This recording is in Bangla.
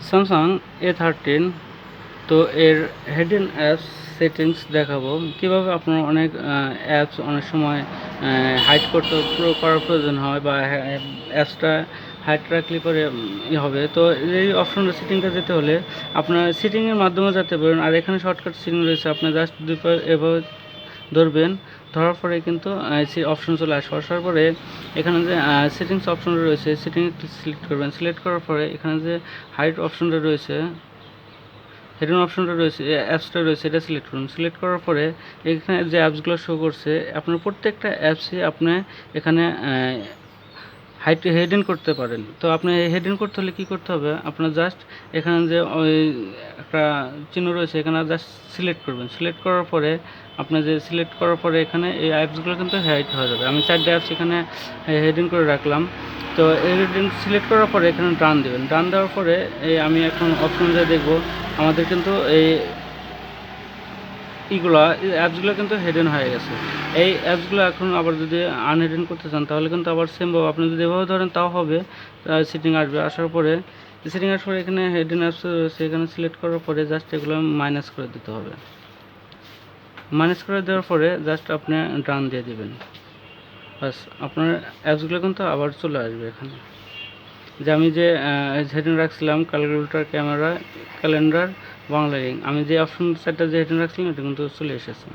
স্যামসাং A13 তো এর হিডেন অ্যাপস সেটিংস দেখাবো কিভাবে আপনার অনেক অ্যাপস অনেক সময় হাইড করতে করার প্রয়োজন হয় বা অ্যাপসটা হাইড রাখলে পরে হবে। তো এই অপশনটা সেটিংটা যেতে হলে আপনার সেটিংয়ের মাধ্যমে যেতে পারেন। আর এখানে শর্টকাট সেটিং রয়েছে, আপনার জাস্ট এভাবে ধরবেন, ধরার পরে কিন্তু অপশন চলে আসবে। আসার পরে এখানে যে সেটিংস অপশনটা রয়েছে সেটিং সিলেক্ট করবেন। সিলেক্ট করার পরে এখানে যে হাইড অপশনটা রয়েছে, হিডেন অপশনটা রয়েছে, অ্যাপসটা রয়েছে, এটা সিলেক্ট করুন। সিলেক্ট করার পরে এখানে যে অ্যাপসগুলো শো করছে আপনার প্রত্যেকটা অ্যাপসে আপনি এখানে হেডেন করতে পারেন। তো আপনি হেডেন করতে হলে কী করতে হবে, আপনার জাস্ট এখানে যে ওই একটা চিহ্ন রয়েছে এখানে জাস্ট সিলেক্ট করবেন। সিলেক্ট করার পরে আপনার যে সিলেক্ট করার পরে এখানে এই অ্যাপসগুলো কিন্তু হাইড হয়ে যাবে। আমি 4টে অ্যাপস এখানে হেডিং করে রাখলাম। তো এই হেডিং সিলেক্ট করার পরে এখানে ডান দেবেন। ডান দেওয়ার পরে এই আমি এখন অপশন যা দেখব আমাদের কিন্তু এই অ্যাপসগুলো কিন্তু হিডেন হয়ে গেছে। এই অ্যাপসগুলো এখন আবার যদি আনহিডেন করতে চান তাহলে কিন্তু আবার সেমভাবে আপনি যদি এভাবে ধরেন তাও হবে। সেটিং আসবে, আসার পরে সেটিং আসার পরে এখানে হিডেন অ্যাপস রয়েছে, এখানে সিলেক্ট করার পরে জাস্ট এগুলো মাইনাস করে দিতে হবে। মাইনাস করে দেওয়ার পরে জাস্ট আপনি ডান দিয়ে দেবেন, বাস আপনার অ্যাপসগুলো কিন্তু আবার চলে আসবে। এখানে যে আমি যে হেডিং রাখছিলাম calculator, camera, calendar, Bangla link, আমি যে অপশন সেটটা যে হেডিং রাখছিলাম এটা কিন্তু চলে এসেছে।